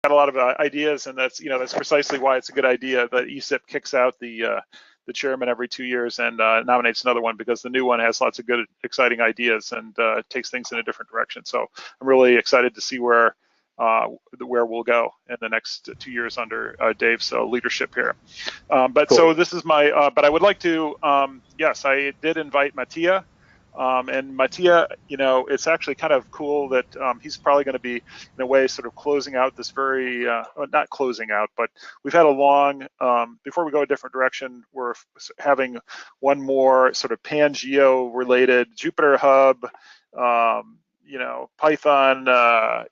got a lot of ideas, and that's that's precisely why it's a good idea that ESIP kicks out the chairman every 2 years and nominates another one, because the new one has lots of good, exciting ideas and takes things in a different direction. So I'm really excited to see where we'll go in the next 2 years under Dave's leadership here. But cool. So this is my, but I would like to, yes, I did invite Mattia. And Mattia, it's actually kind of cool that he's probably going to be, in a way, sort of closing out this very, not closing out, but we've had a long, before we go a different direction, we're having one more sort of Pangeo related Jupyter Hub, Python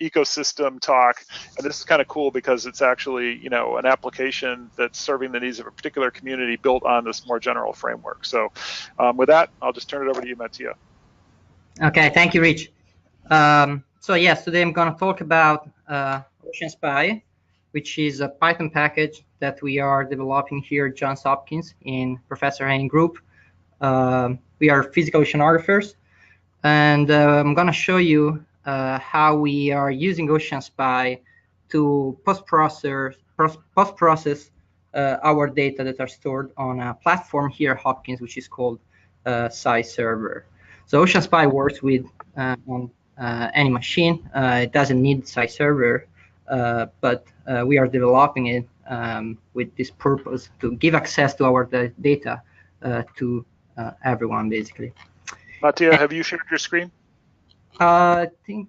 ecosystem talk. And this is kind of cool because it's actually, an application that's serving the needs of a particular community built on this more general framework. So with that, I'll just turn it over to you, Mattia. Okay, thank you, Rich. So yes, today I'm going to talk about OceanSpy, which is a Python package that we are developing here at Johns Hopkins in Professor Haine group. We are physical oceanographers. And I'm going to show you how we are using OceanSpy to post-process our data that are stored on a platform here at Hopkins, which is called SciServer. So OceanSpy works with on any machine. It doesn't need SciServer, but we are developing it with this purpose to give access to our data to everyone, basically. Mattia, have you shared your screen? I think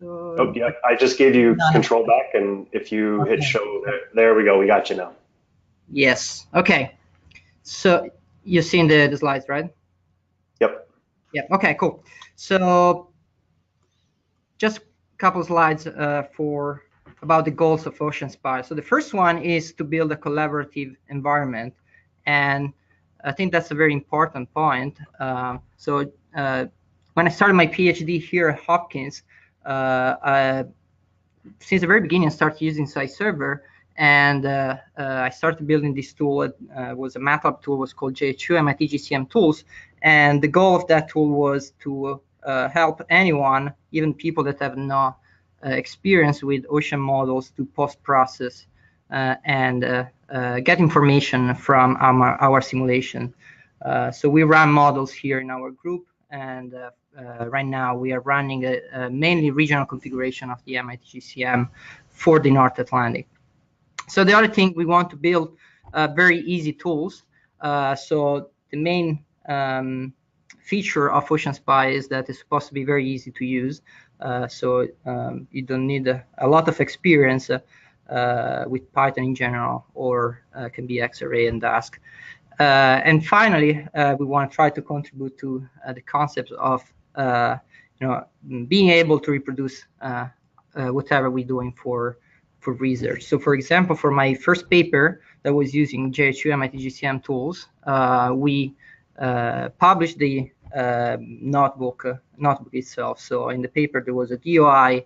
so. Oh, yeah, I just gave you control back, and if you hit show, there we go. We got you now. Yes. Okay. So you've seen the slides, right? Yep. Yeah. Okay, cool. So just a couple slides about the goals of OceanSpy. So the first one is to build a collaborative environment, and I think that's a very important point. So when I started my PhD here at Hopkins, since the very beginning, I started using SciServer, and I started building this tool. It was a MATLAB tool, was called JH2 MIT GCM Tools, and the goal of that tool was to help anyone, even people that have no experience with ocean models, to post-process and get information from our simulation. So we run models here in our group, and right now we are running a mainly regional configuration of the MIT GCM for the North Atlantic. So the other thing, we want to build very easy tools. So the main feature of OceanSpy is that it's supposed to be very easy to use. So you don't need a lot of experience with Python in general, or can be X-array and Dask. And finally, we want to try to contribute to the concept of being able to reproduce whatever we're doing for research. So for example, for my first paper that was using JH2 MIT GCM tools, we published the notebook itself. So in the paper there was a DOI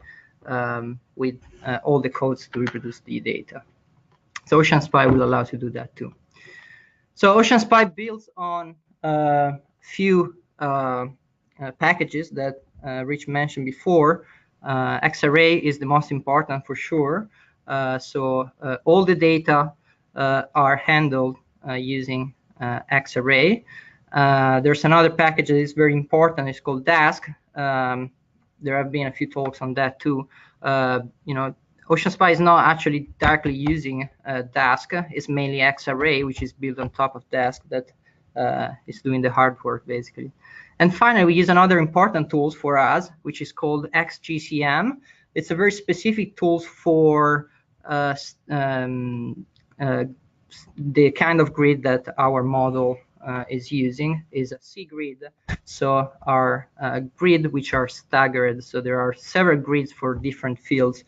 with all the codes to reproduce the data. So OceanSpy will allow you to do that too. So OceanSpy builds on a few packages that Rich mentioned before. X-array is the most important for sure. So all the data are handled using X-array. There's another package that is very important. It's called Dask. There have been a few talks on that too. OceanSpy is not actually directly using Dask. It's mainly X-array, which is built on top of Dask, that is doing the hard work basically. And finally, we use another important tool for us, which is called XGCM. It's a very specific tool for the kind of grid that our model is using, is a C grid. So our grid which are staggered. So there are several grids for different fields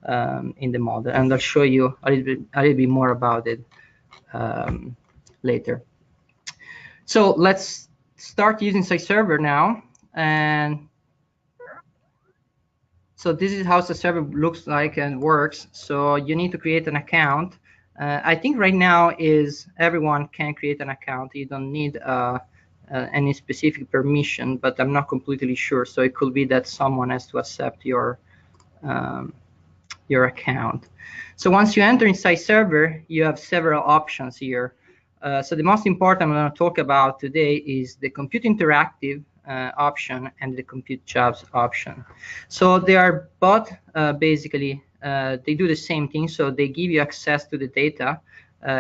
in the model, and I'll show you a little bit more about it later. So let's start using SciServer now. And so this is how SciServer looks like and works. So you need to create an account. I think right now is everyone can create an account. You don't need any specific permission, but I'm not completely sure. So it could be that someone has to accept your your account. So once you enter inside server, you have several options here. So the most important I'm going to talk about today is the Compute Interactive option and the Compute Jobs option. So they are both basically, they do the same thing. So they give you access to the data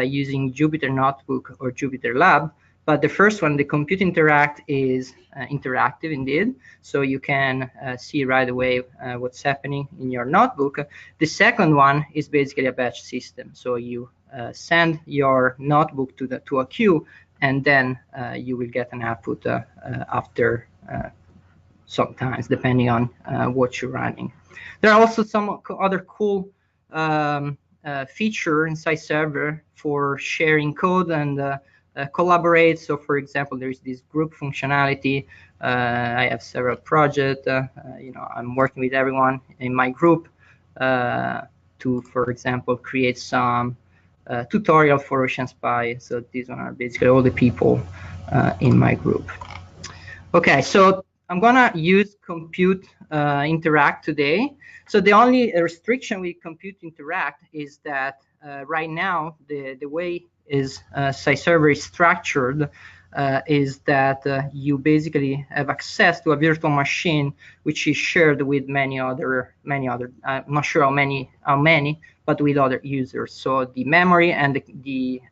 using Jupyter Notebook or Jupyter Lab. But the first one, the Compute Interact, is interactive indeed. So you can see right away what's happening in your notebook. The second one is basically a batch system. So you send your notebook to a queue, and then you will get an output after sometimes, depending on what you're running. There are also some other cool feature inside server for sharing code and collaborate. So for example, there is this group functionality. I have several projects. I'm working with everyone in my group to, for example, create some tutorial for Ocean Spy. So these are basically all the people in my group. Okay, so I'm gonna use Compute Interact today. So the only restriction with Compute Interact is that right now the way is server is structured is that you basically have access to a virtual machine which is shared with many other. I'm not sure how many, but with other users. So the memory and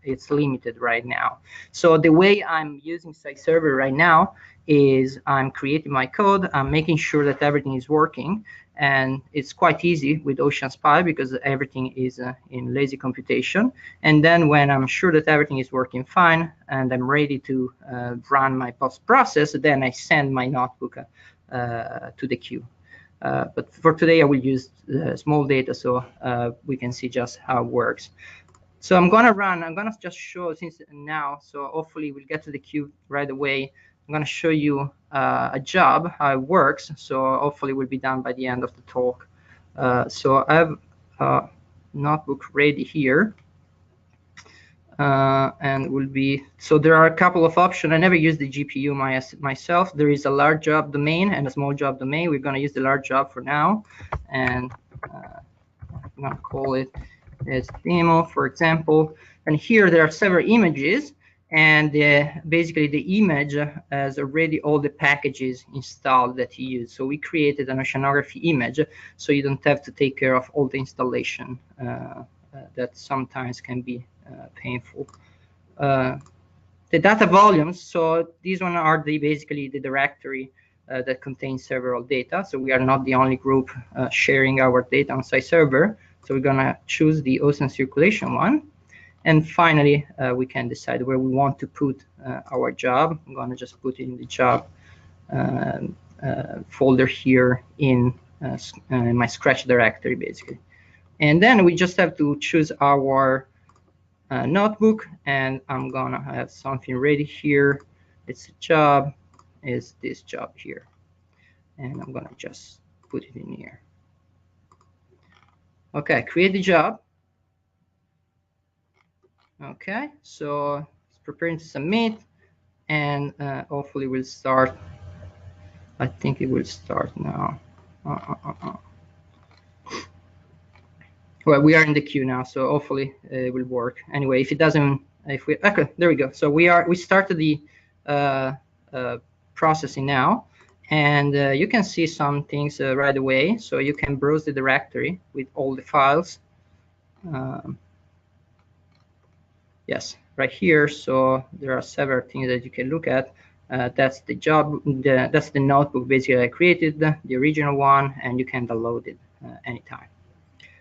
it's limited right now. So the way I'm using server right now is I'm creating my code, I'm making sure that everything is working, and it's quite easy with Ocean Spy because everything is in lazy computation. And then when I'm sure that everything is working fine and I'm ready to run my post process, then I send my notebook to the queue. But for today, I will use small data so we can see just how it works. So I'm gonna just show since now, so hopefully we'll get to the queue right away. I'm going to show you a job, how it works. So hopefully we'll be done by the end of the talk. So I have a notebook ready here. And will be, so there are a couple of options. I never use the GPU myself. There is a large job domain and a small job domain. We're going to use the large job for now. And I'm going to call it as demo, for example. And here there are several images. And basically the image has already all the packages installed that you use. So we created an oceanography image, so you don't have to take care of all the installation that sometimes can be painful. The data volumes, so these one are basically the directory that contains several data. So we are not the only group sharing our data on site server. So we're gonna choose the ocean circulation one. And finally, we can decide where we want to put our job. I'm going to just put it in the job folder here in my Scratch directory, basically. And then we just have to choose our notebook, and I'm going to have something ready here. It's a job, is this job here. And I'm going to just put it in here. Okay, create the job. Okay, so it's preparing to submit, and hopefully we'll start. I think it will start now. Well, we are in the queue now, so hopefully it will work. Anyway, if it doesn't, okay, there we go. So we started the processing now, and you can see some things right away. So you can browse the directory with all the files. Yes, right here. So there are several things that you can look at. That's the job, that's the notebook basically I created, the original one, and you can download it anytime.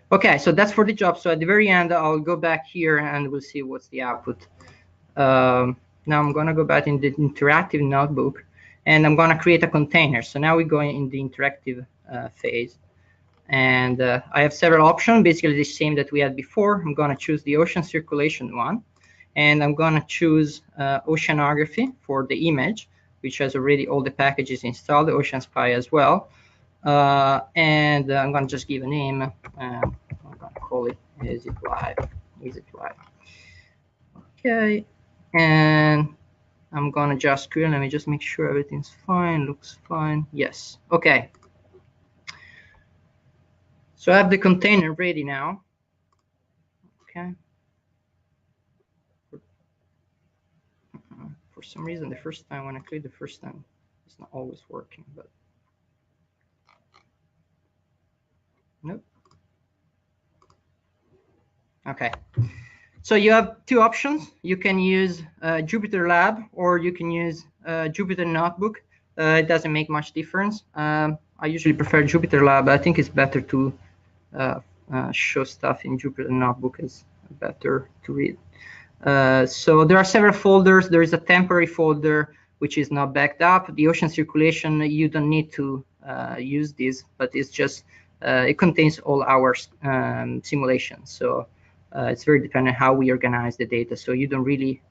Okay, so that's for the job. So at the very end, I'll go back here and we'll see what's the output. Now I'm gonna go back in the interactive notebook, and I'm gonna create a container. So now we're going in the interactive phase. And I have several options, basically the same that we had before. I'm gonna choose the ocean circulation one. And I'm going to choose oceanography for the image, which has already all the packages installed, the Ocean Spy as well. And I'm going to just give a name. I'm going to call it ESIP Live. Okay. And I'm going to just create, let me just make sure everything's fine, looks fine. Yes. Okay. So I have the container ready now. Okay. For some reason, the first time when I click the first time, it's not always working, but nope. Okay. So you have two options. You can use Jupyter Lab, or you can use Jupyter Notebook. It doesn't make much difference. I usually prefer Jupyter Lab. I think it's better to show stuff in Jupyter Notebook. It's better to read. So there are several folders. There is a temporary folder which is not backed up. The ocean circulation, you don't need to use this, but it's just it contains all our simulations. So it's very dependent how we organize the data. So you don't really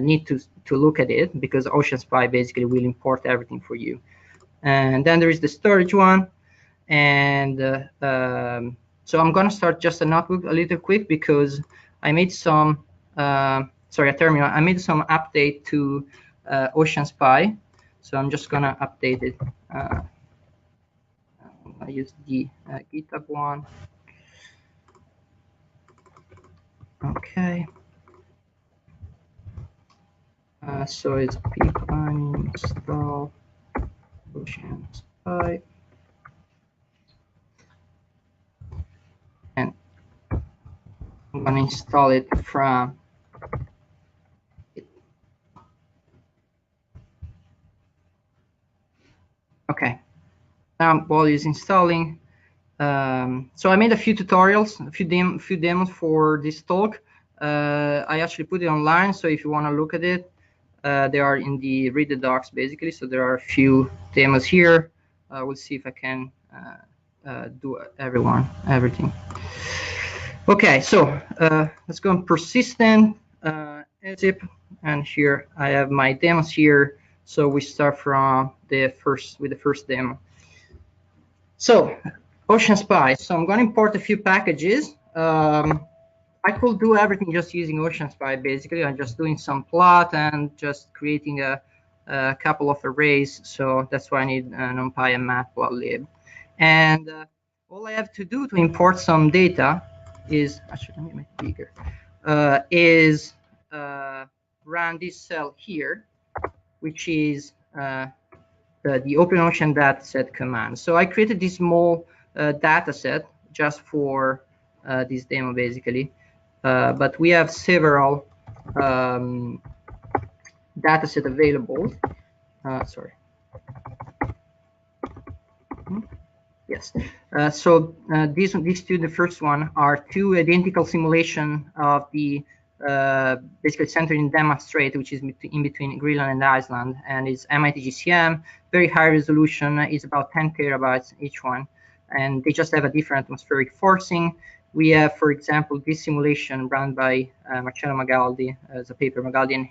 need to look at it, because OceanSpy basically will import everything for you. And then there is the storage one. And so I'm gonna start just a notebook a little quick, because I made some a terminal. I made some update to OceanSpy, so I'm just gonna update it. I use the GitHub one. Okay. So it's pip install OceanSpy, and I'm gonna install it from Okay, now while it's installing, so I made a few tutorials, a few demos for this talk. I actually put it online, so if you want to look at it, they are in the read the docs basically. So there are a few demos here. We'll see if I can do everything. Okay, so let's go on persistent ESIP, and here I have my demos here. So we start from the first demo. So OceanSpy. So I'm going to import a few packages. I could do everything just using OceanSpy. Basically, I'm just doing some plot and just creating a couple of arrays. So that's why I need NumPy and Matplotlib. And all I have to do to import some data is, actually, let me make it bigger, is run this cell here, which is the OpenOcean dataset command. So I created this small dataset just for this demo, basically. But we have several dataset available. Sorry. Yes. So these two, the first one, are two identical simulation of the basically centered in Denmark Strait, which is in between Greenland and Iceland, and it's MIT GCM, very high resolution. It's about 10 terabytes each one, and they just have a different atmospheric forcing. We have, for example, this simulation run by Marcello Magaldi, as a paper, Magaldi and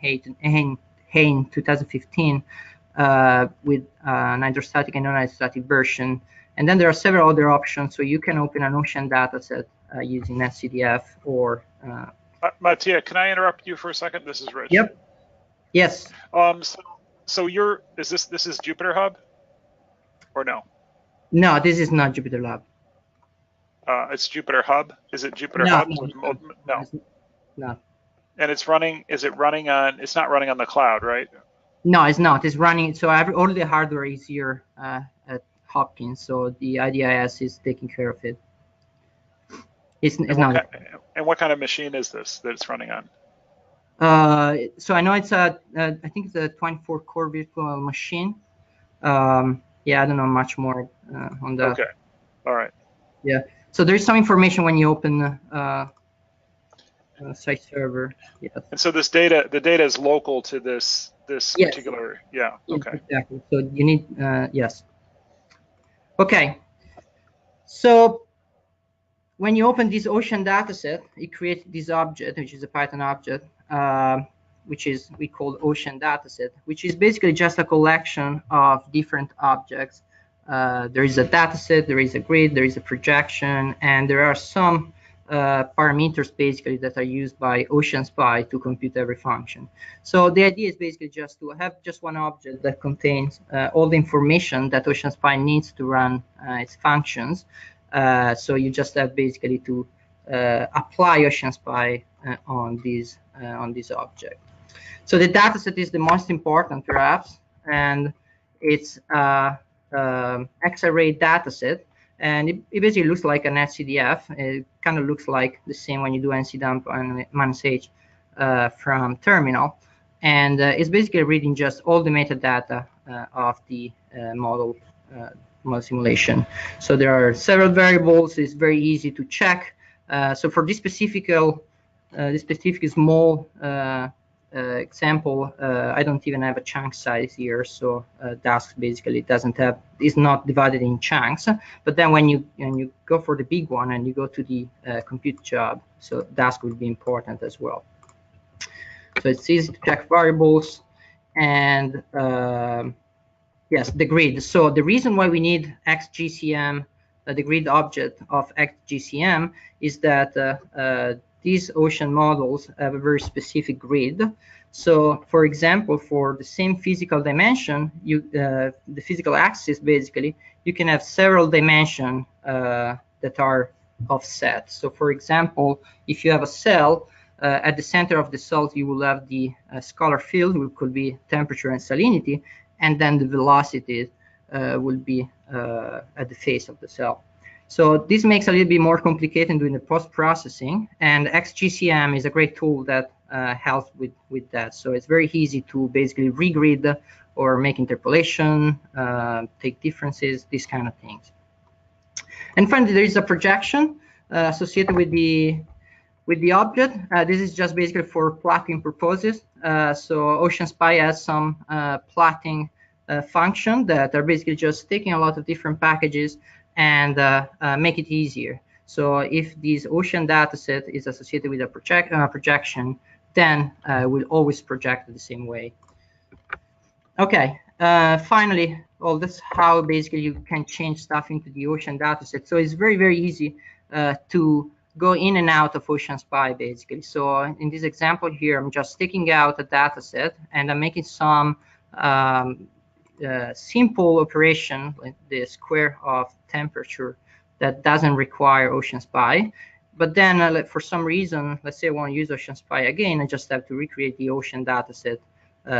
Haine 2015, with an hydrostatic and non-hydrostatic version. And then there are several other options. So you can open an ocean dataset using SCDF or Mattia, can I interrupt you for a second? This is Rich. Yep. Yes. So this is Jupyter Hub, or no? No, this is not Jupyter Lab. It's Jupyter Hub. Is it Jupyter No, Hub? No. No. And it's running. Is it running on? It's not running on the cloud, right? No, it's not. It's running. So all the hardware is here at Hopkins. So the IDIS is taking care of it. It's not. And what kind of machine is this that it's running on? So I know it's I think it's a 24-core virtual machine. Yeah, I don't know much more on that. Okay. All right. Yeah. So there's some information when you open site server. Yes. And so the data is local to this Yes. particular. Yeah. Okay. Exactly. So you need yes. Okay. So when you open this ocean dataset, it creates this object, which is a Python object, which is we call ocean dataset, which is basically just a collection of different objects. There is a dataset, there is a grid, there is a projection, and there are some parameters basically that are used by OceanSpy to compute every function. So the idea is basically just to have just one object that contains all the information that OceanSpy needs to run its functions. So you just have basically to apply OceanSpy on this object. So the dataset is the most important, perhaps, and it's X-array dataset, and it basically looks like an SCDF. It kind of looks like the same when you do NCDump and -H from terminal, and it's basically reading just all the metadata of the model simulation. So there are several variables. It's very easy to check. So for this specific small example, I don't even have a chunk size here, so Dask basically is not divided in chunks. But then when you go for the big one and you go to the compute job, so Dask will be important as well. So it's easy to check variables, and yes, the grid. So the reason why we need XGCM, the grid object of XGCM, is that these ocean models have a very specific grid. So, for example, for the same physical dimension, the physical axis, basically, you can have several dimensions that are offset. So, for example, if you have a cell, at the center of the cell, you will have the scalar field, which could be temperature and salinity, and then the velocity will be at the face of the cell. So this makes it a little bit more complicated doing the post-processing, and XGCM is a great tool that helps with that. So it's very easy to basically regrid or make interpolation, take differences, these kind of things. And finally, there is a projection associated with the object. This is just basically for plotting purposes. So OceanSpy has some plotting function that are basically just taking a lot of different packages and make it easier. So if this ocean dataset is associated with a projection, then we'll always project it the same way. Okay, finally, well, that's how basically you can change stuff into the ocean dataset. So it's very, very easy to go in and out of OceanSpy, basically. So in this example here, I'm just taking out a dataset and I'm making some simple operation, like the square of temperature, that doesn't require OceanSpy. But then for some reason, let's say I want to use OceanSpy again, I just have to recreate the ocean dataset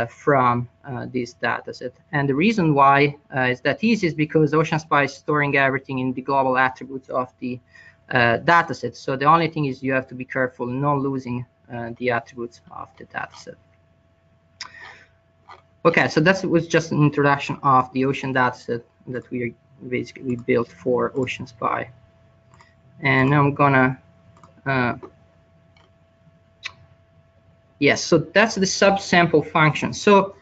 from this dataset. And the reason why is that easy is because OceanSpy is storing everything in the global attributes of the dataset. So the only thing is you have to be careful not losing the attributes of the dataset. Okay, so that was just an introduction of the ocean dataset that we basically built for OceanSpy. And now I'm gonna, yes, so that's the subsample function. So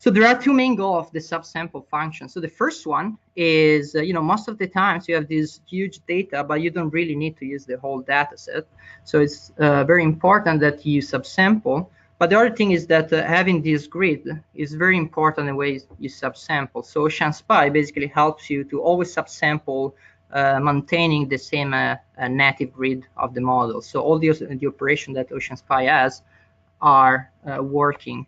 there are two main goals of the subsample function. So the first one is, most of the times you have this huge data, but you don't really need to use the whole data set. So it's very important that you subsample. But the other thing is that having this grid is very important in the way you subsample. So OceanSpy basically helps you to always subsample, maintaining the same native grid of the model. So all the operation that OceanSpy has are working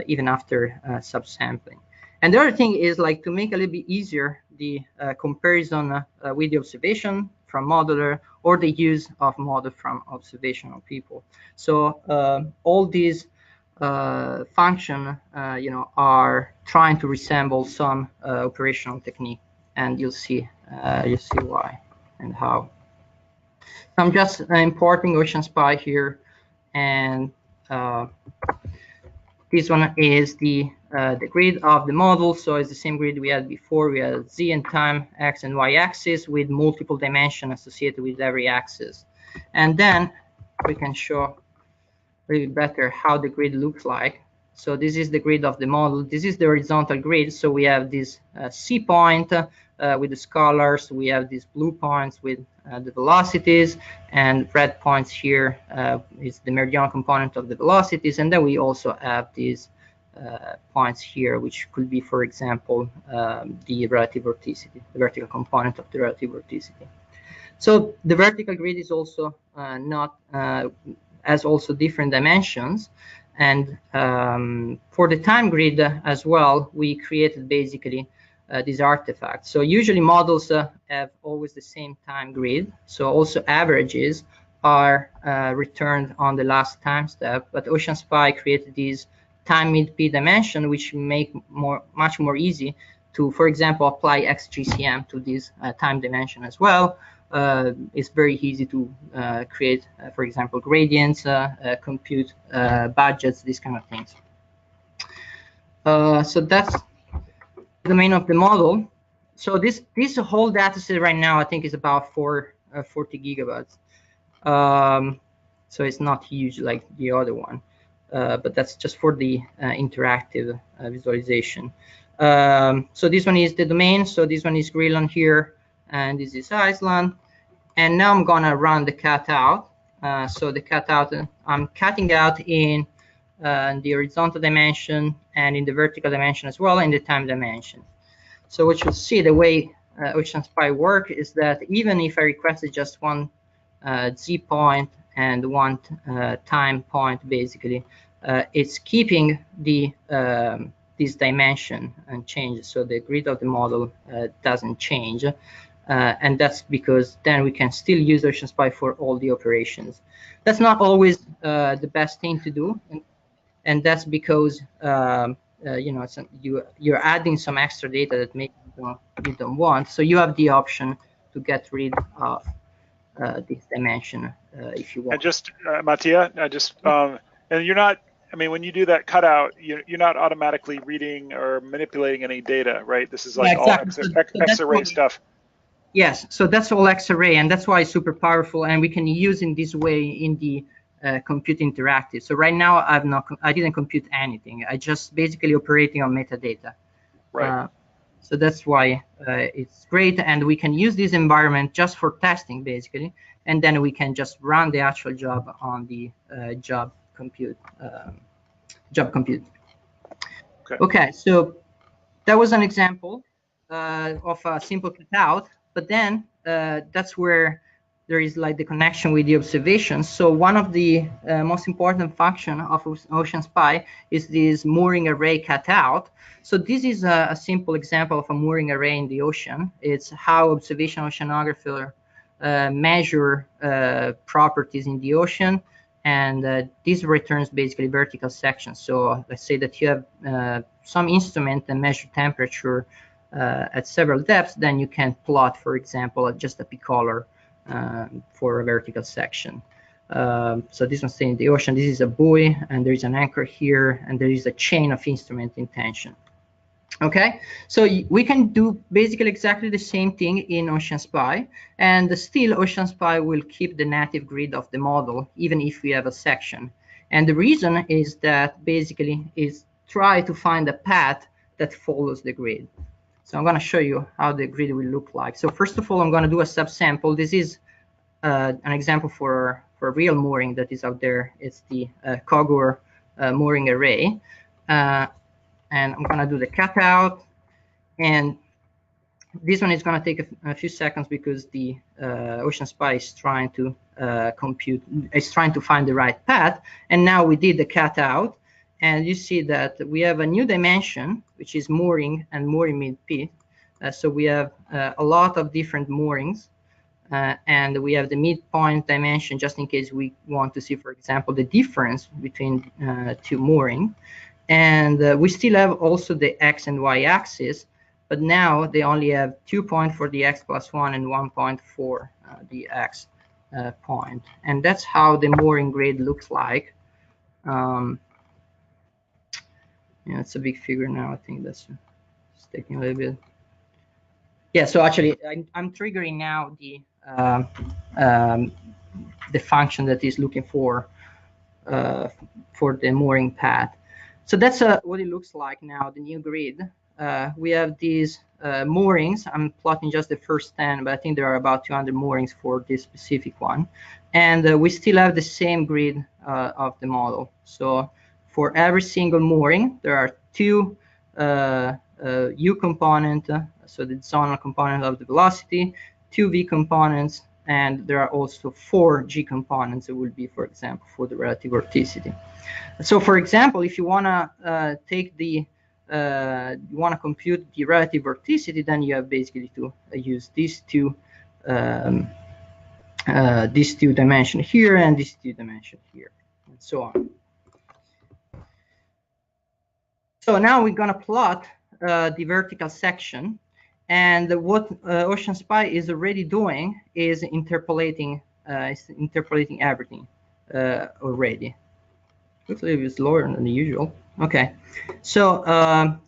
even after subsampling. And the other thing is, like, to make a little bit easier the comparison with the observation from modeler or the use of model from observational people. So all these functions, are trying to resemble some operational technique, and you'll see why and how. So I'm just importing OceanSpy here, and this one is the grid of the model. So it's the same grid we had before. We had Z and time, X and Y axis with multiple dimensions associated with every axis. And then we can show really better how the grid looks like. So this is the grid of the model. This is the horizontal grid. So we have this C point with the scalars. We have these blue points with the velocities, and red points here is the meridional component of the velocities. And then we also have these points here, which could be, for example, the relative vorticity, the vertical component of the relative vorticity. So the vertical grid is also has also different dimensions. And for the time grid as well, we created basically these artifacts. So usually models have always the same time grid. So also averages are returned on the last time step. But OceanSpy created these time mid-p dimension, which make much more easy to, for example, apply XGCM to this time dimension as well. It's very easy to create, for example, gradients, compute budgets, these kind of things. So that's the domain of the model. So this whole data set right now, I think, is about 40 gigabytes. So it's not huge like the other one, but that's just for the interactive visualization. So this one is the domain. So this one is Greenland here, and this is Iceland. And now I'm gonna run the cut out. So the cut out, I'm cutting out in the horizontal dimension and in the vertical dimension as well, in the time dimension. So what you'll see, the way OceanSpy work is that even if I requested just one z point and one time point, basically, it's keeping the this dimension unchanged, so the grid of the model doesn't change, and that's because then we can still use OceanSpy for all the operations. That's not always the best thing to do, and that's because you know, you're adding some extra data that maybe you don't want, so you have the option to get rid of this dimension if you want. And just Mattia, and you're not, I mean, when you do that cutout, you're not automatically reading or manipulating any data, right? This is like all X-array stuff. Yes, so that's all X-array, and that's why it's super powerful, and we can use in this way in the compute interactive. So right now I didn't compute anything. I just basically operating on metadata. Right. So that's why it's great, and we can use this environment just for testing, basically, and then we can just run the actual job on the job compute. Okay, so that was an example of a simple cutout, but then that's where there is like the connection with the observations. So one of the most important function of OceanSpy is this mooring array cutout. So this is a simple example of a mooring array in the ocean. It's how observational oceanographer measure properties in the ocean, and this returns basically vertical sections. So let's say that you have some instrument that measure temperature at several depths, then you can plot, for example, just a p-color for a vertical section. So this one's staying in the ocean. This is a buoy, and there is an anchor here, and there is a chain of instrument in tension. Okay, so we can do basically exactly the same thing in OceanSpy, and still OceanSpy will keep the native grid of the model, even if we have a section. And the reason is that basically is try to find a path that follows the grid. So I'm going to show you how the grid will look like. So first of all, I'm going to do a subsample. This is an example for a real mooring that is out there. It's the Kogor mooring array. And I'm going to do the cutout. And this one is going to take a few seconds because the OceanSpy is trying to trying to find the right path. And now we did the cutout. And you see that we have a new dimension, which is mooring and mooring mid-p. So we have a lot of different moorings. And we have the midpoint dimension, just in case we want to see, for example, the difference between two mooring. And we still have also the X and Y axis, but now they only have 2 points for the X plus 1 and 1 point for the X point. And that's how the mooring grid looks like. Yeah, it's a big figure now. I think that's taking a little bit. Yeah, so actually I'm triggering now the function that is looking for the mooring path. So that's what it looks like now, the new grid. We have these moorings. I'm plotting just the first 10, but I think there are about 200 moorings for this specific one. And we still have the same grid of the model. So for every single mooring, there are two U component, so the zonal component of the velocity, two V components, and there are also 4 G components that will be, for example, for the relative vorticity. So for example, if you want to take the you want to compute the relative vorticity, then you have basically to use these two dimension here and these two dimension here, and so on. So now we're going to plot the vertical section, and what OceanSpy is already doing is interpolating everything already. Looks a little bit slower than the usual. Okay, so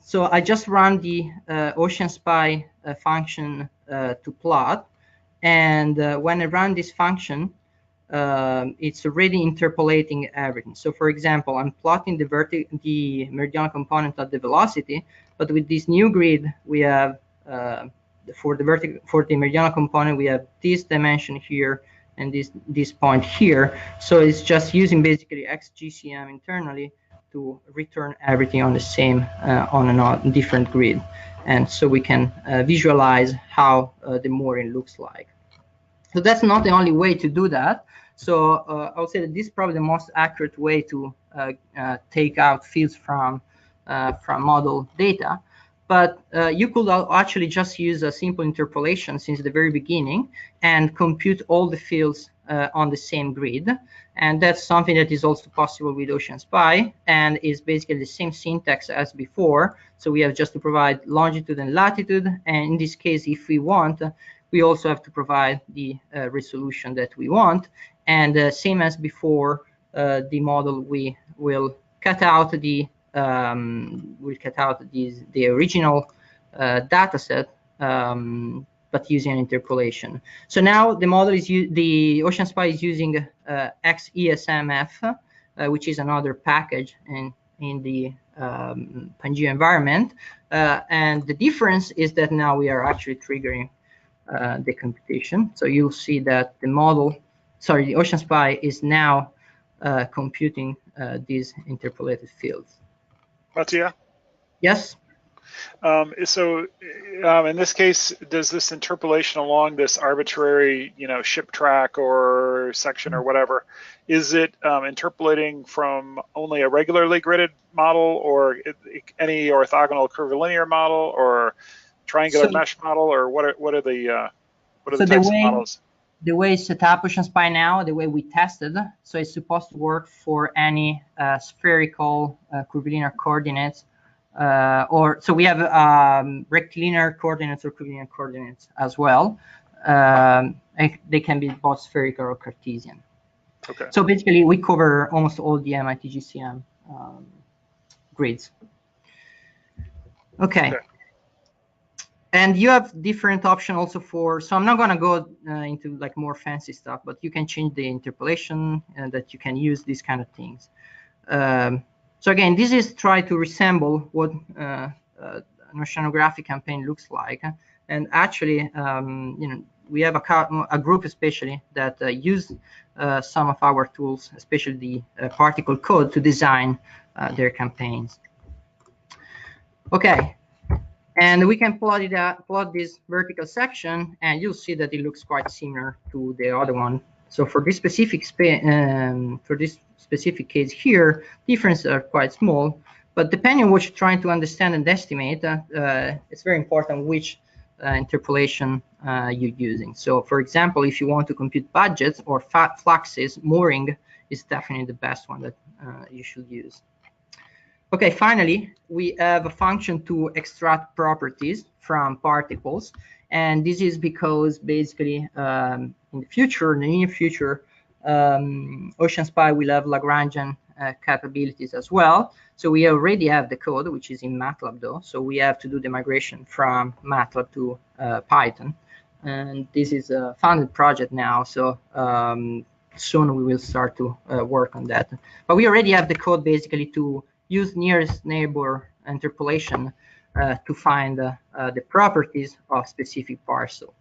so I just run the OceanSpy function to plot, and when I run this function, it's already interpolating everything. So for example, I'm plotting the meridional component at the velocity, but with this new grid, we have for the meridional component, we have this dimension here and this point here. So it's just using basically XGCM internally to return everything on the same on a different grid, and so we can visualize how the mooring looks like. So that's not the only way to do that. So I would say that this is probably the most accurate way to take out fields from model data. But you could actually just use a simple interpolation since the very beginning and compute all the fields on the same grid. And that's something that is also possible with OceanSpy and is basically the same syntax as before. So we have just to provide longitude and latitude. And in this case, if we want, we also have to provide the resolution that we want. And same as before, the model we will cut out the original data set, but using an interpolation. So now the model is the OceanSpy is using XESMF, which is another package in the Pangea environment, and the difference is that now we are actually triggering the computation. So you'll see that the OceanSpy is now computing these interpolated fields. Mattia? Yes? So in this case, does this interpolation along this arbitrary, ship track or section or whatever, is it interpolating from only a regularly gridded model or any orthogonal curvilinear model or triangular mesh model, or what are the types of models? The way it's set up OceanSpy now, the way we tested, so it's supposed to work for any spherical curvilinear coordinates, so we have rectilinear coordinates or curvilinear coordinates as well. They can be both spherical or Cartesian. Okay. So basically, we cover almost all the MIT GCM grids. Okay. And you have different options also so I'm not going to go into like more fancy stuff, but you can change the interpolation and that you can use these kind of things. So again, this is try to resemble what an oceanographic campaign looks like. And actually, we have a group especially that use some of our tools, especially the particle code, to design their campaigns. Okay. And we can plot this vertical section, and you'll see that it looks quite similar to the other one. So for this specific case here, differences are quite small. But depending on what you're trying to understand and estimate, it's very important which interpolation you're using. So for example, if you want to compute budgets or fluxes, mooring is definitely the best one that you should use. Okay, finally, we have a function to extract properties from particles. And this is because basically in the future, in the near future, OceanSpy will have Lagrangian capabilities as well. So we already have the code, which is in MATLAB though. So we have to do the migration from MATLAB to Python. And this is a funded project now. So soon we will start to work on that. But we already have the code basically to use nearest neighbor interpolation to find the properties of specific parcel.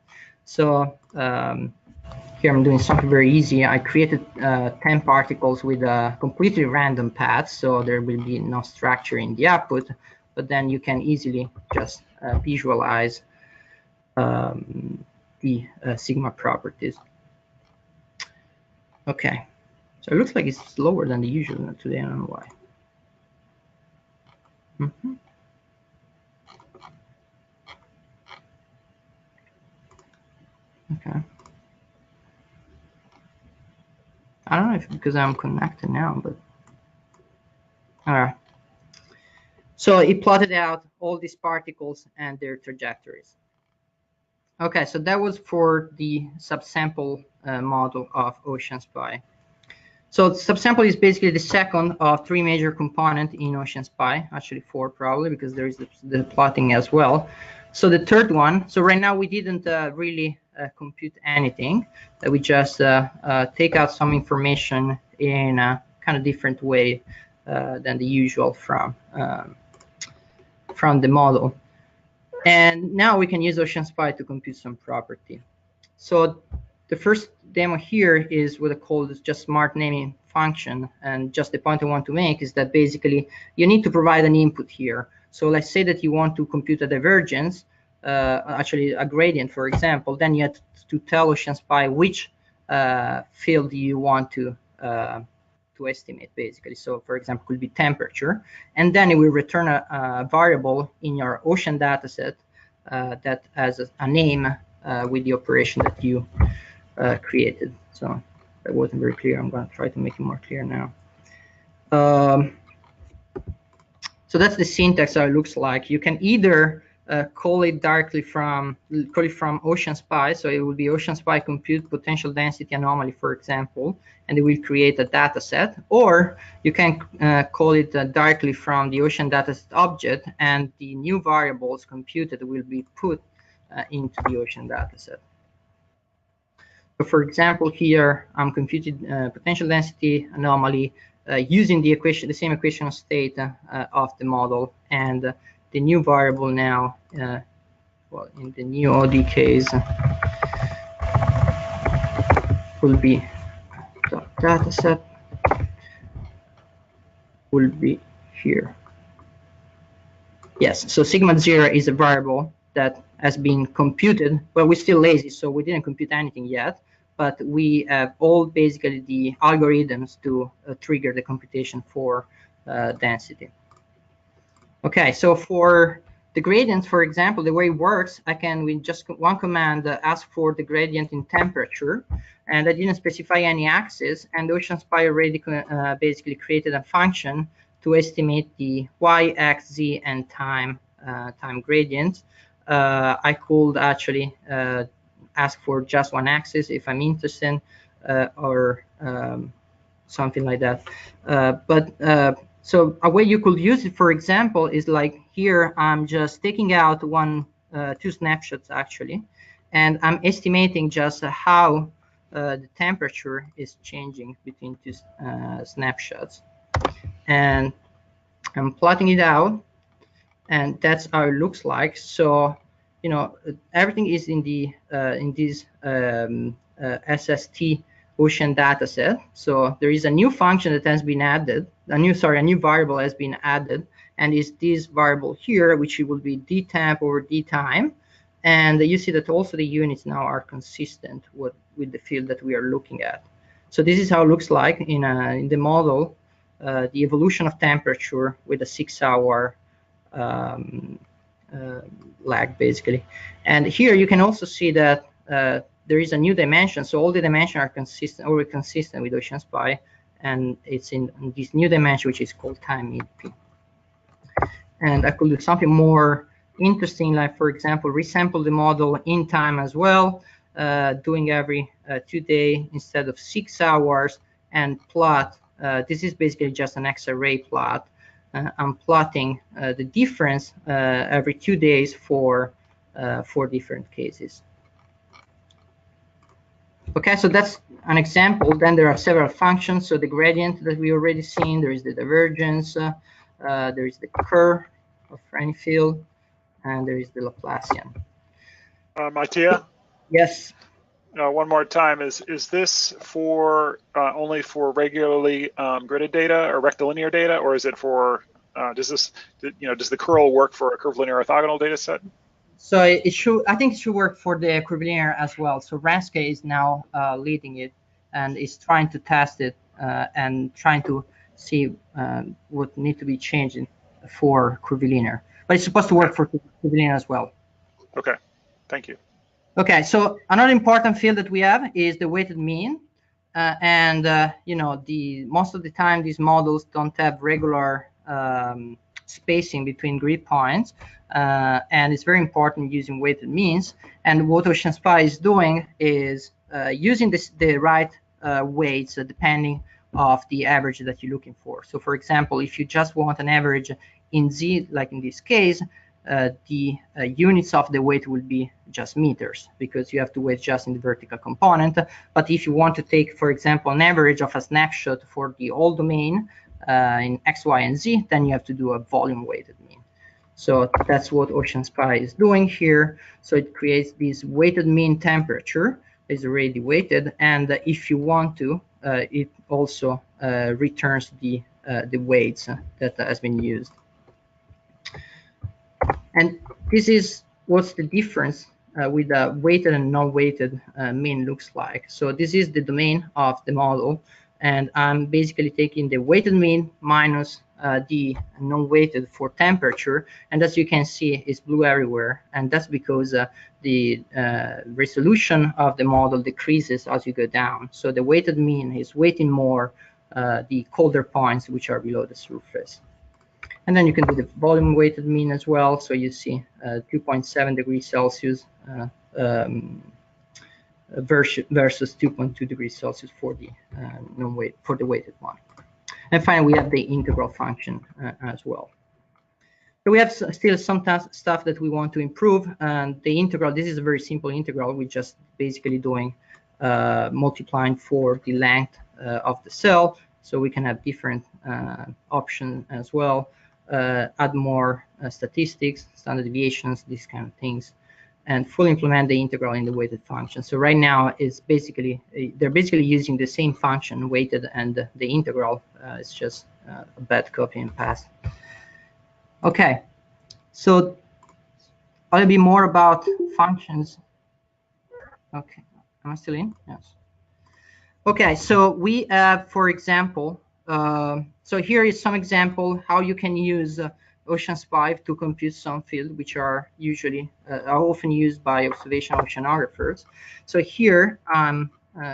So here I'm doing something very easy. I created 10 particles with a completely random path, so there will be no structure in the output, but then you can easily just visualize the sigma properties. Okay, so it looks like it's slower than the usual today. I don't know why. I don't know if because I'm connected now, but all right. So it plotted out all these particles and their trajectories. Okay, so that was for the subsample model of Ocean Spy. So subsample is basically the second of three major components in Ocean Spy, actually four probably, because there is the plotting as well. So the third one, so right now we didn't really compute anything. We just take out some information in a kind of different way than the usual from the model. And now we can use Ocean Spy to compute some property. So the first demo here is what I call just smart naming function. And just the point I want to make is that basically you need to provide an input here. So let's say that you want to compute a divergence, actually a gradient, for example, then you have to tell Ocean Spy which field you want to estimate, basically. So for example, could be temperature, and then it will return a variable in your ocean dataset that has a name with the operation that you created. So that wasn't very clear. I'm going to try to make it more clear now. So that's the syntax how it looks like. You can either call it directly from Ocean Spy. So it will be Ocean Spy compute potential density anomaly, for example, and it will create a data set. Or you can call it directly from the ocean dataset object, and the new variables computed will be put into the ocean dataset. So for example, here I'm computing potential density anomaly using the equation, the same equation of state of the model, and the new variable now, well, in the new OD case, will be the data set will be here. Yes, so sigma 0 is a variable that has been computed, but we're still lazy, so we didn't compute anything yet, but we have all basically the algorithms to trigger the computation for density. Okay, so for the gradients, for example, the way it works, I can, with just one command, ask for the gradient in temperature, and I didn't specify any axis, and Ocean Spy already basically created a function to estimate the y, x, z, and time gradients. I could actually ask for just one axis if I'm interested, or something like that. So a way you could use it, for example, is like here, I'm just taking out two snapshots actually, and I'm estimating just how the temperature is changing between two snapshots. And I'm plotting it out, and that's how it looks like. So, you know, everything is in the in this SST ocean dataset. So there is a new function that has been added, a new variable has been added, and is this variable here, which will be dtemp over dtime. And you see that also the units now are consistent with the field that we are looking at. So this is how it looks like in the model, the evolution of temperature with a 6-hour lag, basically. And here you can also see that there is a new dimension. So all the dimensions are consistent, already consistent with Ocean Spy, and it's in this new dimension, which is called time mid-p. And I could do something more interesting, like, for example, resample the model in time as well, doing every 2 days instead of 6 hours, and plot. This is basically just an X-array plot. I'm plotting the difference every 2 days for 4 different cases. Okay, so that's an example. Then there are several functions. So the gradient that we already seen, there is the divergence, there is the curve of any field, and there is the Laplacian. Mattia? Yes. One more time, is this for only for regularly gridded data or rectilinear data, or is it for does the curl work for a curvilinear orthogonal data set? So I think it should work for the curvilinear as well. So Ranske is now leading it and is trying to test it and trying to see what needs to be changed for curvilinear. But it's supposed to work for curvilinear as well. Okay, thank you. Okay, so another important field that we have is the weighted mean. you know, most of the time these models don't have regular spacing between grid points, and it's very important using weighted means. And what OceanSpy is doing is using the right weights depending of the average that you're looking for. So for example, if you just want an average in Z, like in this case, the units of the weight will be just meters, because you have to weight just in the vertical component. But if you want to take, for example, an average of a snapshot for the whole domain in X, Y, and Z, then you have to do a volume weighted mean. So that's what OceanSpy is doing here. So it creates this weighted mean temperature, is already weighted, and if you want to, it also returns the weights that has been used. And this is what's the difference with a weighted and non-weighted mean looks like. So this is the domain of the model, and I'm basically taking the weighted mean minus the non-weighted for temperature, and as you can see, it's blue everywhere, and that's because the resolution of the model decreases as you go down. So the weighted mean is weighting more the colder points which are below the surface. And then you can do the volume weighted mean as well. So you see 2.7 degrees Celsius versus 2.2 degrees Celsius for the the weighted one. And finally, we have the integral function as well. So we have still some stuff that we want to improve. And the integral, this is a very simple integral. We're just basically doing multiplying for the length of the cell. So we can have different options as well. Add more statistics, standard deviations, these kind of things, and fully implement the integral in the weighted function. So right now, it's basically they're basically using the same function, weighted, and the integral. It's just a bad copy and paste. Okay, so a little bit more about functions. Okay, am I still in? Yes. Okay, so we have, for example, so here is some example how you can use OceanSpy to compute some fields which are usually are often used by observational oceanographers. So here I'm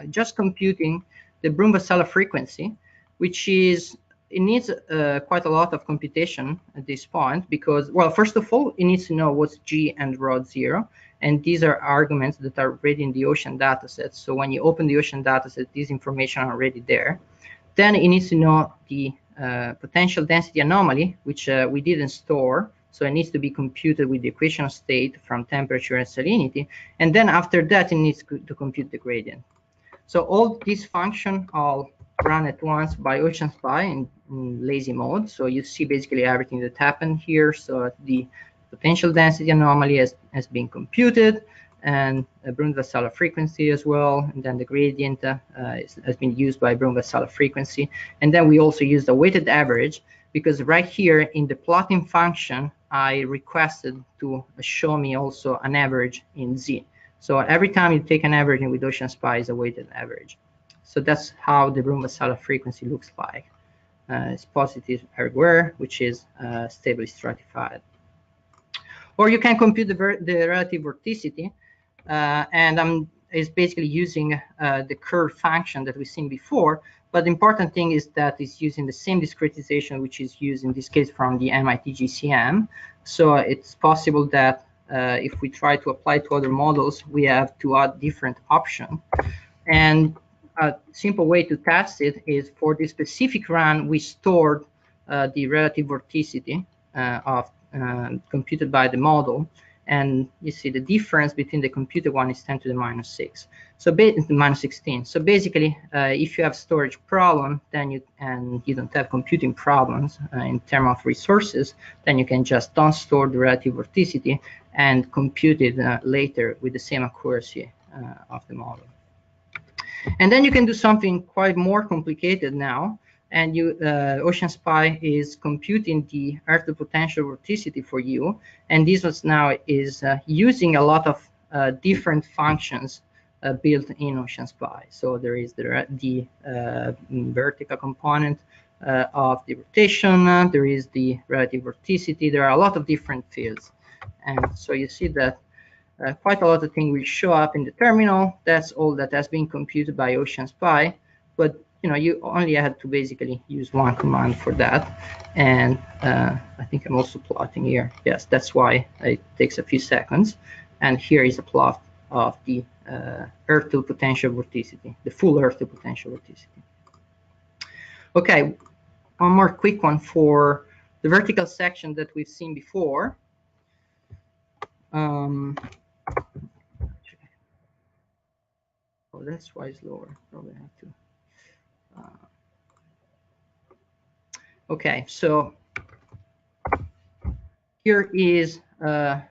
just computing the Broom-Vasella frequency, which is, it needs quite a lot of computation at this point because, well, first of all, it needs to know what's G and rho 0. And these are arguments that are already in the ocean dataset. So when you open the ocean dataset, these information are already there. Then it needs to know the potential density anomaly, which we didn't store. So it needs to be computed with the equation state from temperature and salinity. And then after that, it needs to compute the gradient. So all these functions all run at once by OceanSpy in lazy mode. So you see basically everything that happened here. So the potential density anomaly has been computed, and Broom-Vasella frequency as well, and then the gradient has been used by Broom-Vasella frequency. And then we also use the weighted average, because right here in the plotting function, I requested to show me also an average in Z. So every time you take an average with OceanSpy is a weighted average. So that's how the Broom-Vasella frequency looks like. It's positive everywhere, which is stably stratified. Or you can compute the relative vorticity, and it's basically using the curve function that we've seen before. But the important thing is that it's using the same discretization, which is used in this case from the MIT GCM. So it's possible that if we try to apply to other models, we have to add different options. And a simple way to test it is for this specific run, we stored the relative vorticity computed by the model, and you see the difference between the computed one is 10 to the minus 6, so minus 16. So basically, if you have storage problem, then you don't have computing problems in terms of resources, then you can just don't store the relative vorticity and compute it later with the same accuracy of the model. And then you can do something quite more complicated now. And OceanSpy is computing the Earth potential vorticity for you. And this was now is using a lot of different functions built in OceanSpy. So there is the vertical component of the rotation. There is the relative vorticity. There are a lot of different fields. And so you see that quite a lot of things will show up in the terminal. That's all that has been computed by OceanSpy. but you only have to basically use one command for that. And I think I'm also plotting here. Yes, that's why it takes a few seconds. And here is a plot of the Earth to potential vorticity, the full Earth to potential vorticity. Okay, one more quick one for the vertical section that we've seen before. Oh, that's why it's lower. Probably have to. Okay, so here is how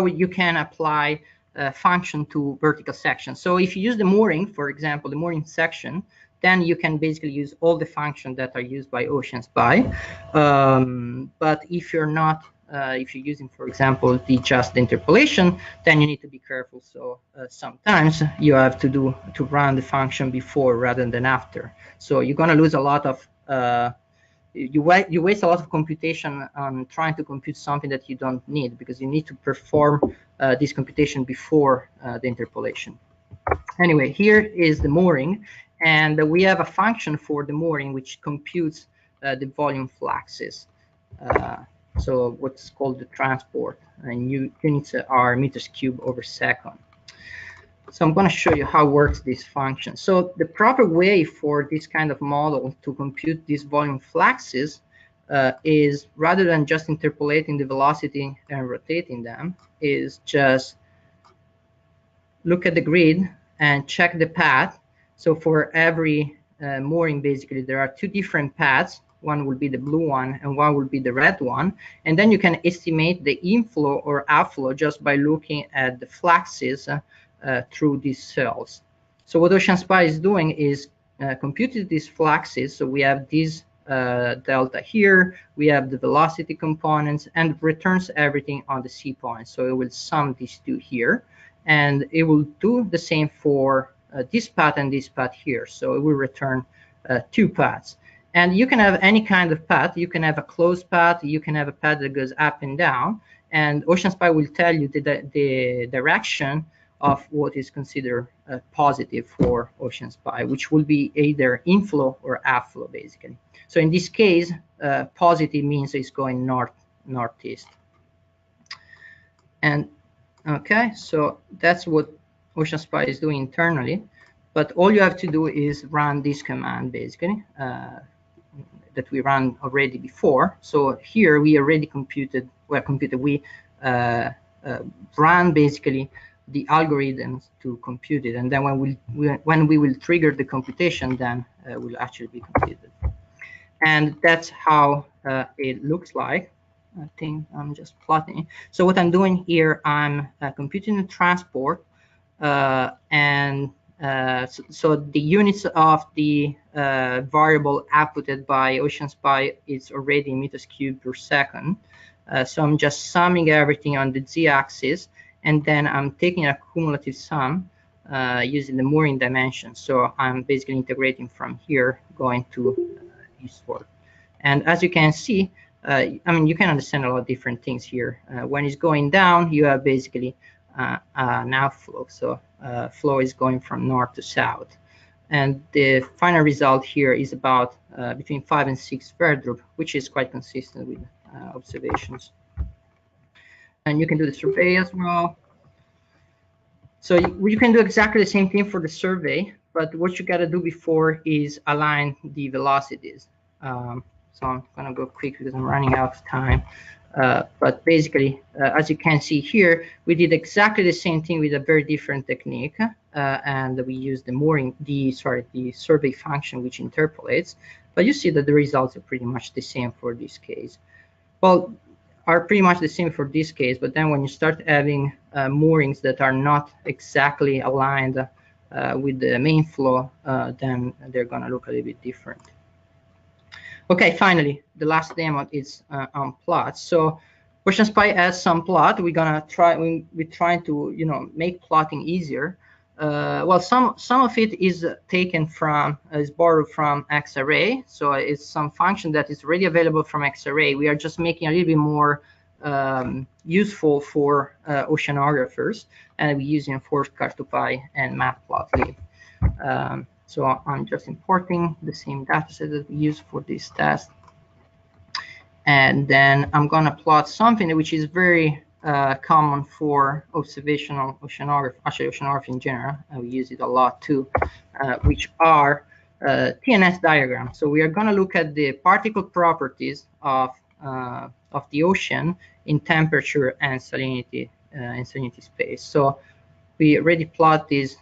you can apply a function to vertical section. So if you use the mooring, for example, the mooring section, then you can basically use all the functions that are used by OceanSpy. But if you're not, if you're using, for example, just the interpolation, then you need to be careful. So sometimes you have to run the function before rather than after. So you're going to lose a lot of you waste a lot of computation on trying to compute something that you don't need, because you need to perform this computation before the interpolation. Anyway, here is the mooring, and we have a function for the mooring which computes the volume fluxes. So what's called the transport, and units are meters cubed over second. So I'm going to show you how works this function. So the proper way for this kind of model to compute these volume fluxes is, rather than just interpolating the velocity and rotating them, is just look at the grid and check the path. So for every mooring, basically, there are two different paths. One will be the blue one and one will be the red one. And then you can estimate the inflow or outflow just by looking at the fluxes through these cells. So what OceanSpy is doing is computing these fluxes. So we have this delta here, we have the velocity components, and returns everything on the C point. So it will sum these two here, and it will do the same for this path and this path here. So it will return two paths. And you can have any kind of path. You can have a closed path, you can have a path that goes up and down, and OceanSpy will tell you the direction of what is considered positive for OceanSpy, which will be either inflow or outflow, basically. So in this case, positive means it's going northeast. And okay, so that's what OceanSpy is doing internally. But all you have to do is run this command, basically, that we ran already before. So here we already computed, we ran basically the algorithms to compute it, and then when we will trigger the computation, then will actually be computed. And that's how it looks like. I think I'm just plotting. So what I'm doing here, I'm computing the transport, and so the units of the variable outputted by OceanSpy is already meters cubed per second. So I'm just summing everything on the z-axis, and then I'm taking a cumulative sum using the mooring dimension. So I'm basically integrating from here going to eastward. And as you can see, I mean, you can understand a lot of different things here. When it's going down, you have basically an outflow. So flow is going from north to south. And the final result here is about between 5 and 6 Sverdrup, which is quite consistent with observations. And you can do the survey as well. So you can do exactly the same thing for the survey, but what you got to do before is align the velocities. So I'm going to go quick because I'm running out of time. But basically, as you can see here, we did exactly the same thing with a very different technique, and we used the survey function, which interpolates. But you see that the results are pretty much the same for this case. Well, are pretty much the same for this case, but then when you start having moorings that are not exactly aligned with the main flow, then they're going to look a little bit different. Okay, finally, the last demo is on plots. So OceanSpy has some plot. We're gonna try. We're trying to make plotting easier. Well, some of it is taken from, is borrowed from X-array. So it's some function that is already available from X-array. We are just making a little bit more useful for oceanographers, and we're using Force Car2Py and Matplotlib. So I'm just importing the same dataset that we use for this test. And then I'm going to plot something which is very common for observational oceanography, actually oceanography in general. We use it a lot too, which are TNS diagrams. So we are going to look at the particle properties of the ocean in temperature and salinity space. So we already plot this.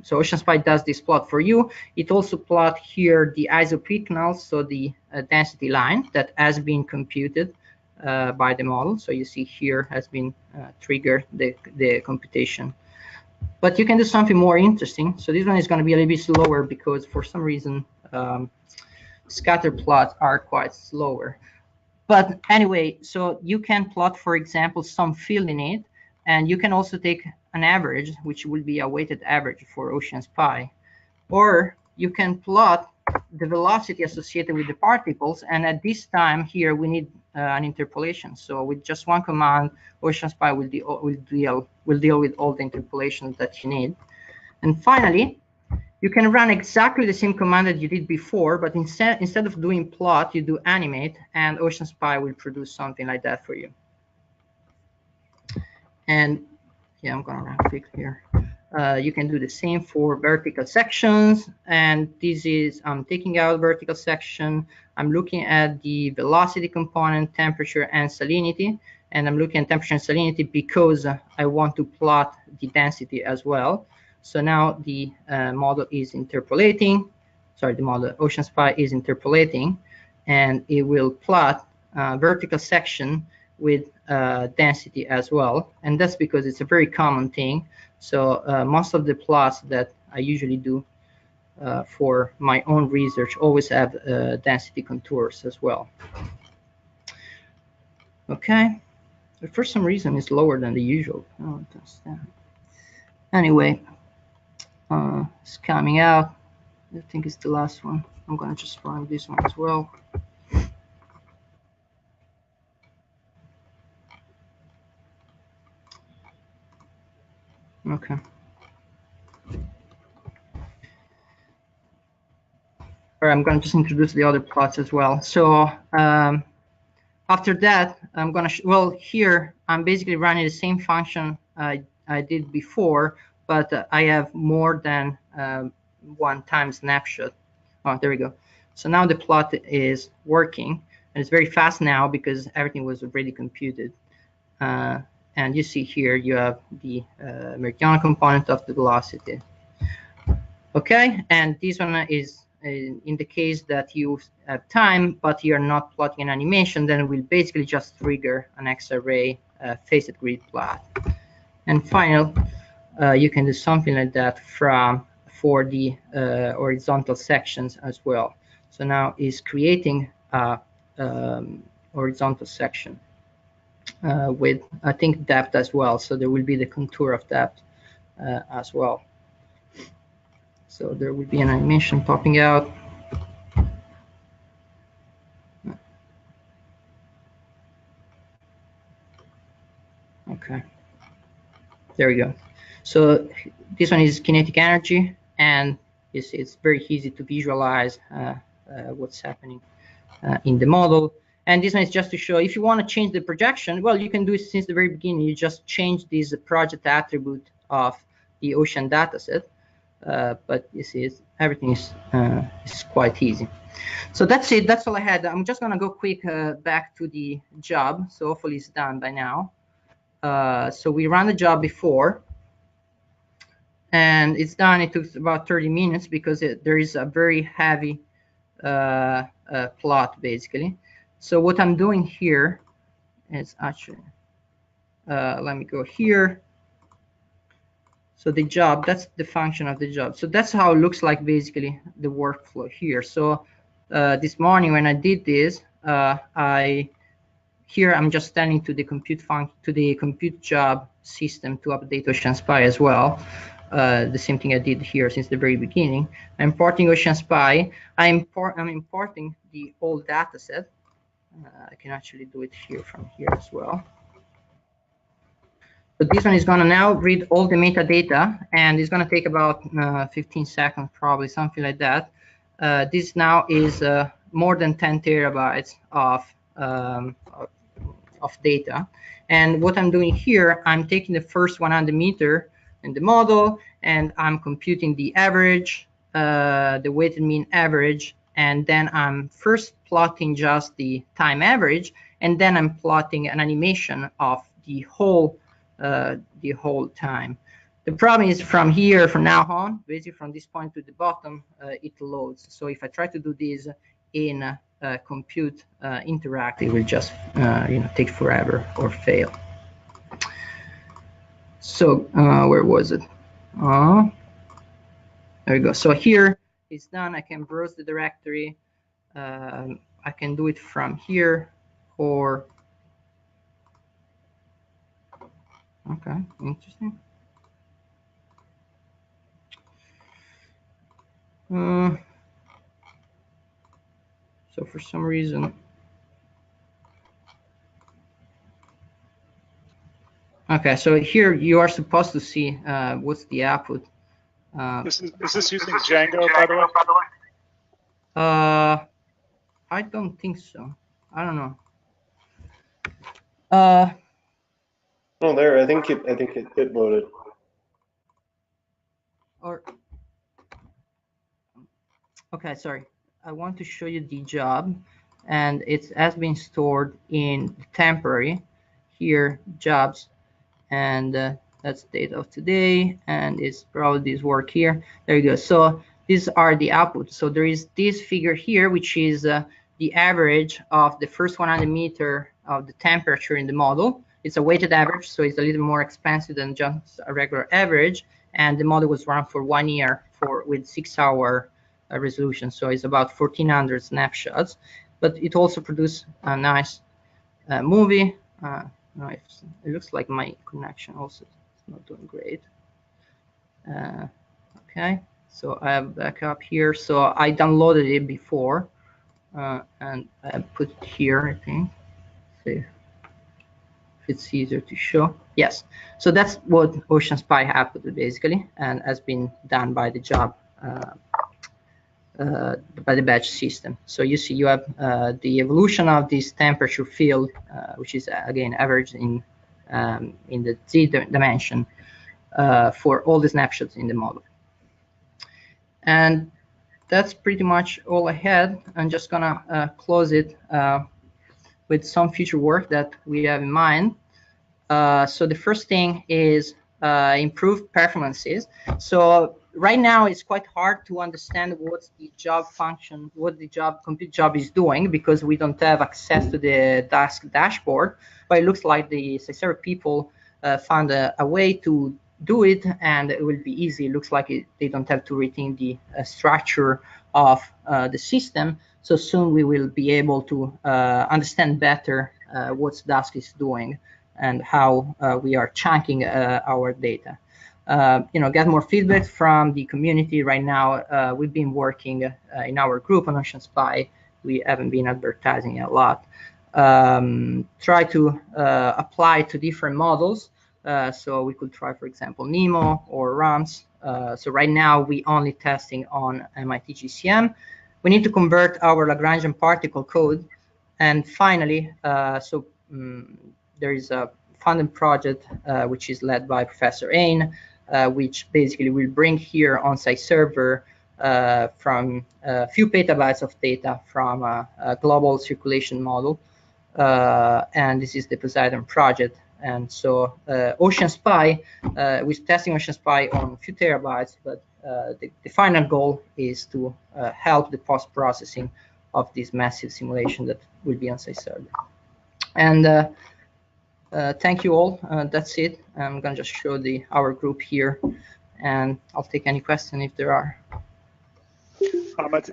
So OceanSpy does this plot for you. It also plot here the isopricnals, so the density line that has been computed by the model. So you see here has been triggered the computation. But you can do something more interesting. So this one is going to be a little bit slower because for some reason scatter plots are quite slower. But anyway, so you can plot, for example, some field in it, and you can also take an average, which will be a weighted average for OceanSpy. Or you can plot the velocity associated with the particles, and at this time here we need an interpolation. So with just one command, OceanSpy will deal with all the interpolations that you need. And finally, you can run exactly the same command that you did before, but instead of doing plot, you do animate, and OceanSpy will produce something like that for you. And yeah, I'm gonna run quick here. You can do the same for vertical sections, and this is I'm taking out vertical section. I'm looking at the velocity component, temperature, and salinity, and I'm looking at temperature and salinity because I want to plot the density as well. So now the model is interpolating. Sorry, the model OceanSpy is interpolating, and it will plot vertical section with density as well, and that's because it's a very common thing. So most of the plots that I usually do for my own research always have density contours as well. Okay, but for some reason it's lower than the usual. I don't understand. Anyway, it's coming out. I think it's the last one. I'm gonna just run this one as well. Okay. All right, I'm going to just introduce the other plots as well. So after that, I'm going to, well, here I'm basically running the same function I did before, but I have more than one time snapshot. Oh, there we go. So now the plot is working, and it's very fast now because everything was already computed. And you see here you have the meridional component of the velocity. Okay, and this one is in the case that you have time, but you're not plotting an animation, then we'll basically just trigger an X-array phased grid plot. And final, you can do something like that for the horizontal sections as well. So now is creating a horizontal section with, I think, depth as well. So there will be the contour of depth as well. So there will be an animation popping out. Okay, there we go. So this one is kinetic energy, and it's very easy to visualize what's happening in the model. And this one is just to show if you want to change the projection, well, you can do it since the very beginning. You just change this project attribute of the ocean dataset. But you see, everything is quite easy. So that's it. That's all I had. I'm just going to go quick back to the job. So hopefully it's done by now. So we ran the job before, and it's done. It took about 30 minutes because there is a very heavy plot, basically. So what I'm doing here is actually, let me go here. So the job, that's the function of the job. So that's how it looks like, basically, the workflow here. So this morning when I did this, here I'm just telling to the compute job system to update OceanSpy as well. The same thing I did here since the very beginning. I'm importing OceanSpy. I'm importing the old data set. I can actually do it here from here as well. So this one is going to now read all the metadata, and it's going to take about 15 seconds, probably something like that. This now is more than 10 terabytes of data. And what I'm doing here, I'm taking the first 100 meter in the model, and I'm computing the average, the weighted mean average, and then I'm first plotting just the time average, and then I'm plotting an animation of the whole time. The problem is from here, from now on, basically from this point to the bottom, it loads. So if I try to do this in compute interact, it will just take forever or fail. So where was it? There we go. So here it's done. I can browse the directory. I can do it from here, or okay, interesting. So for some reason, okay, so here you are supposed to see what's the output. Is this using Django, by the way? I don't think so. I don't know. No, there. I think it loaded. Or okay, sorry. I want to show you the job, and it has been stored in temporary here jobs, and that's date of today, and it's probably this work here. There you go. So these are the outputs. So there is this figure here, which is the average of the first 100 meter of the temperature in the model. It's a weighted average, so it's a little more expensive than just a regular average. And the model was run for 1 year with 6-hour resolution. So it's about 1,400 snapshots. But it also produced a nice movie. No, it looks like my connection also is not doing great. Okay, so I have backup here. So I downloaded it before, and I put it here, I think. See if it's easier to show. Yes, so that's what Ocean Spy output basically, and has been done by the job, by the batch system. So you see you have the evolution of this temperature field, which is again averaged in the z dimension for all the snapshots in the model. And that's pretty much all I had. I'm just gonna close it with some future work that we have in mind. So the first thing is improved performances. So right now it's quite hard to understand what's the job function, what the compute job is doing, because we don't have access to the task dashboard. But it looks like the several people found a way to do it, and it will be easy. It looks like they don't have to retain the structure of the system. So soon we will be able to understand better what Dask is doing and how we are chunking our data. Get more feedback from the community. Right now, we've been working in our group on Ocean Spy. We haven't been advertising a lot. Try to apply to different models. So we could try, for example, NEMO or RAMS. So right now, we only testing on MIT GCM. We need to convert our Lagrangian particle code. And finally, there is a funded project which is led by Professor Haine, which basically will bring here on-site server from a few petabytes of data from a global circulation model. And this is the Poseidon project. And so Ocean Spy, we're testing Ocean Spy on a few terabytes, but the final goal is to help the post-processing of this massive simulation that will be on-site server. And thank you all. That's it. I'm going to just show our group here, and I'll take any question if there are.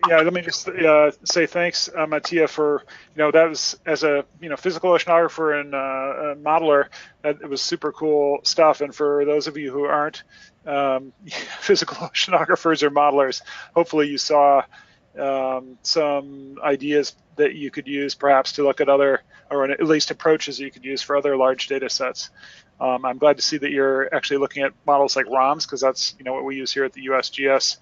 Yeah, let me just say thanks, Mattia, for that was as a physical oceanographer and modeler, it was super cool stuff. And for those of you who aren't physical oceanographers or modelers, hopefully you saw some ideas that you could use perhaps to look at other, or at least approaches you could use for other large data sets. I'm glad to see that you're actually looking at models like ROMS, because that's what we use here at the USGS.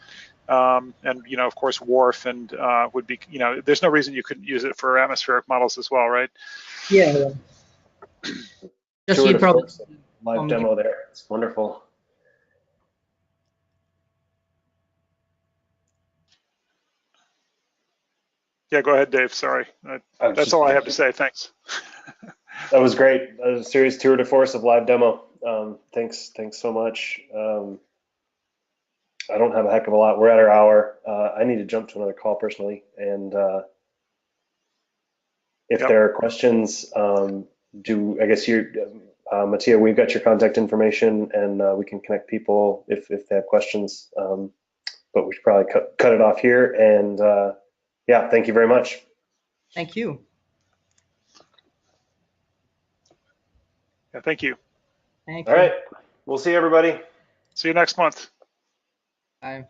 And of course, WRF and would be, there's no reason you couldn't use it for atmospheric models as well, right? Yeah. Just Tour you de probably force, live demo there. It's wonderful. Yeah, go ahead, Dave. Sorry. That's all I have to say. Thanks. That was great. That was a serious tour de force of live demo. Thanks so much. I don't have a heck of a lot. We're at our hour. I need to jump to another call personally. And if there are questions, I guess Mattia, we've got your contact information, and we can connect people if they have questions. But we should probably cut it off here. And yeah, thank you very much. Thank you. Yeah, thank you. Thank you. All right. We'll see everybody. See you next month. Bye.